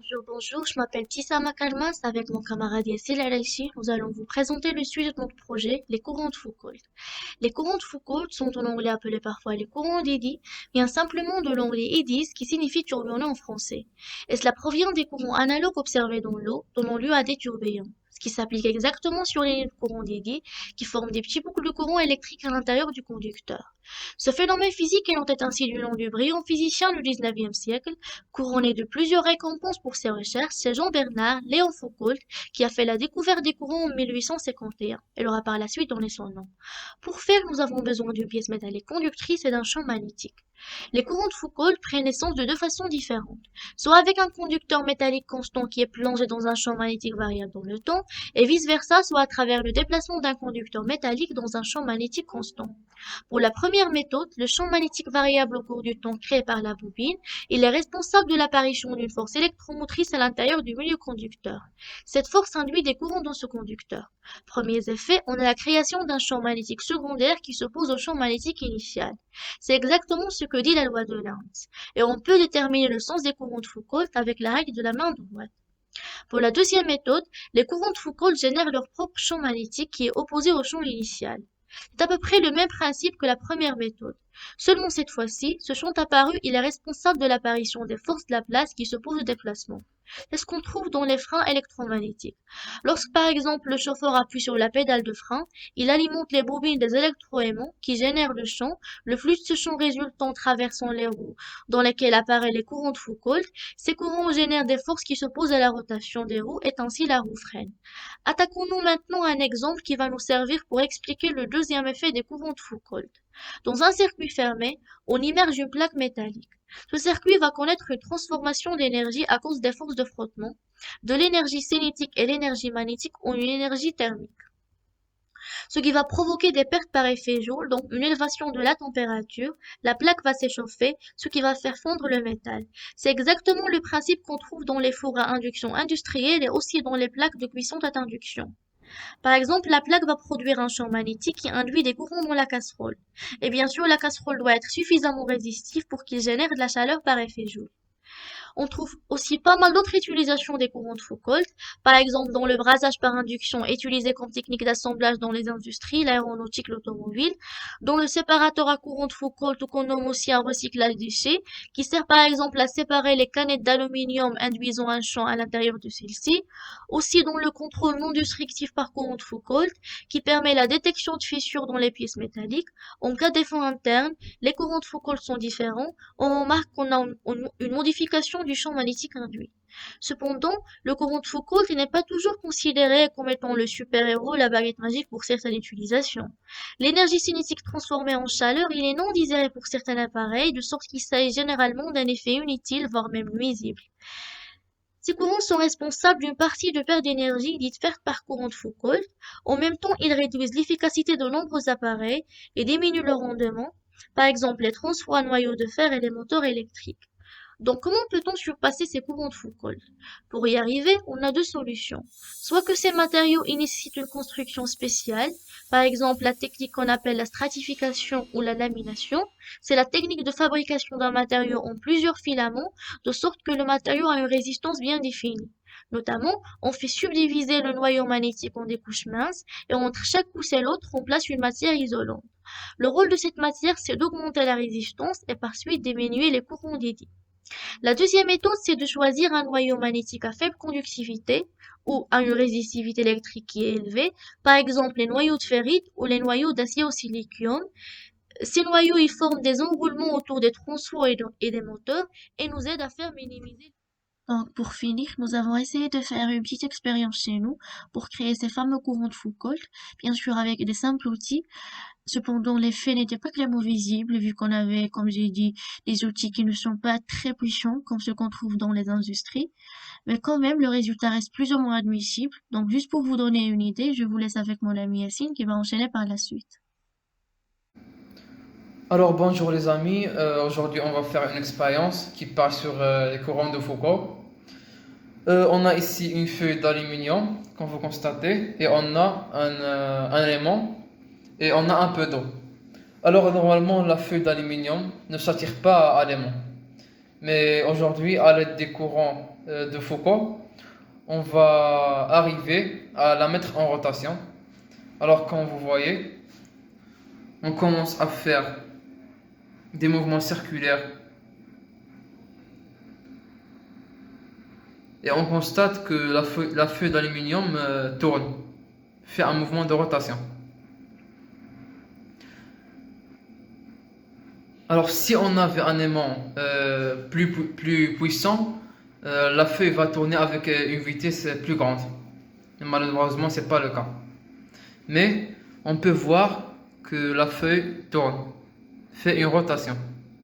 Bonjour, bonjour, je m'appelle Tissama Kalmas. Avec mon camarade Yassine Alaïchi, nous allons vous présenter le sujet de notre projet, les courants de Foucault. Les courants de Foucault sont en anglais appelés parfois les courants d'Eddy, vient simplement de l'anglais Eddies qui signifie tourbillon en français. Et cela provient des courants analogues observés dans l'eau, donnant lieu à des tourbillons. Ce qui s'applique exactement sur les courants d'Eddy, qui forment des petits boucles de courant électrique à l'intérieur du conducteur. Ce phénomène physique ayant été ainsi du nom du brillant physicien du XIXe siècle, couronné de plusieurs récompenses pour ses recherches, c'est Jean Bernard Léon Foucault qui a fait la découverte des courants en 1851 et leur a par la suite donné son nom. Pour faire, nous avons besoin d'une pièce métallique conductrice et d'un champ magnétique. Les courants de Foucault prennent naissance de deux façons différentes, soit avec un conducteur métallique constant qui est plongé dans un champ magnétique variable dans le temps, et vice-versa, soit à travers le déplacement d'un conducteur métallique dans un champ magnétique constant. Pour la première méthode, le champ magnétique variable au cours du temps créé par la bobine, il est responsable de l'apparition d'une force électromotrice à l'intérieur du milieu conducteur. Cette force induit des courants dans ce conducteur. Premiers effets, on a la création d'un champ magnétique secondaire qui s'oppose au champ magnétique initial. C'est exactement ce que dit la loi de Lorentz. Et on peut déterminer le sens des courants de Foucault avec la règle de la main droite. Pour la deuxième méthode, les courants de Foucault génèrent leur propre champ magnétique qui est opposé au champ initial. C'est à peu près le même principe que la première méthode. Seulement cette fois-ci, ce champ apparu, il est responsable de l'apparition des forces de la place qui s'opposent au déplacement. C'est ce qu'on trouve dans les freins électromagnétiques. Lorsque par exemple le chauffeur appuie sur la pédale de frein, il alimente les bobines des électroaimants qui génèrent le champ, le flux de ce champ résultant traversant les roues dans lesquelles apparaissent les courants de Foucault. Ces courants génèrent des forces qui s'opposent à la rotation des roues et ainsi la roue freine. Attaquons-nous maintenant à un exemple qui va nous servir pour expliquer le deuxième effet des courants de Foucault. Dans un circuit fermé, on immerge une plaque métallique. Ce circuit va connaître une transformation d'énergie à cause des forces de frottement, de l'énergie cinétique et l'énergie magnétique en une énergie thermique. Ce qui va provoquer des pertes par effet Joule, donc une élévation de la température, la plaque va s'échauffer, ce qui va faire fondre le métal. C'est exactement le principe qu'on trouve dans les fours à induction industrielle et aussi dans les plaques de cuisson à induction. Par exemple, la plaque va produire un champ magnétique qui induit des courants dans la casserole. Et bien sûr, la casserole doit être suffisamment résistive pour qu'il génère de la chaleur par effet Joule. On trouve aussi pas mal d'autres utilisations des courants de Foucault, par exemple dans le brasage par induction utilisé comme technique d'assemblage dans les industries, l'aéronautique, l'automobile, dans le séparateur à courant de Foucault ou qu'on nomme aussi un recyclage déchets, qui sert par exemple à séparer les canettes d'aluminium induisant un champ à l'intérieur de celle-ci, aussi dans le contrôle non destructif par courant de Foucault, qui permet la détection de fissures dans les pièces métalliques. En cas d'effet interne, les courants de Foucault sont différents, on remarque qu'on a une modification du champ magnétique induit. Cependant, le courant de Foucault n'est pas toujours considéré comme étant le super-héros, la baguette magique pour certaines utilisations. L'énergie cinétique transformée en chaleur, il est non désiré pour certains appareils, de sorte qu'il s'agit généralement d'un effet inutile, voire même nuisible. Ces courants sont responsables d'une partie de perte d'énergie dite perte par courant de Foucault. En même temps, ils réduisent l'efficacité de nombreux appareils et diminuent leur rendement, par exemple les transports à noyaux de fer et les moteurs électriques. Donc, comment peut-on surpasser ces courants de Foucault? Pour y arriver, on a deux solutions. Soit que ces matériaux nécessitent une construction spéciale, par exemple la technique qu'on appelle la stratification ou la lamination, c'est la technique de fabrication d'un matériau en plusieurs filaments, de sorte que le matériau a une résistance bien définie. Notamment, on fait subdiviser le noyau magnétique en des couches minces, et entre chaque couche et l'autre, on place une matière isolante. Le rôle de cette matière, c'est d'augmenter la résistance et par suite diminuer les courants dédiés. La deuxième méthode, c'est de choisir un noyau magnétique à faible conductivité ou à une résistivité électrique qui est élevée, par exemple les noyaux de ferrite ou les noyaux d'acier au silicium. Ces noyaux y forment des enroulements autour des transports et des moteurs et nous aident à faire minimiser. Donc, pour finir, nous avons essayé de faire une petite expérience chez nous pour créer ces fameux courants de Foucault, bien sûr avec des simples outils. Cependant, l'effet n'était pas clairement visible vu qu'on avait, comme j'ai dit, des outils qui ne sont pas très puissants comme ceux qu'on trouve dans les industries. Mais quand même, le résultat reste plus ou moins admissible. Donc, juste pour vous donner une idée, je vous laisse avec mon ami Yassine qui va enchaîner par la suite. Alors bonjour les amis. Aujourd'hui on va faire une expérience qui part sur les courants de Foucault. On a ici une feuille d'aluminium, comme vous constatez, et on a un aimant et on a un peu d'eau. Alors normalement la feuille d'aluminium ne s'attire pas à l'aimant, mais aujourd'hui à l'aide des courants de Foucault, on va arriver à la mettre en rotation. Alors comme vous voyez, on commence à faire des mouvements circulaires et on constate que la feuille d'aluminium tourne, fait un mouvement de rotation. Alors si on avait un aimant plus puissant, la feuille va tourner avec une vitesse plus grande. Et malheureusement, c'est pas le cas. Mais on peut voir que la feuille tourne, fait une rotation.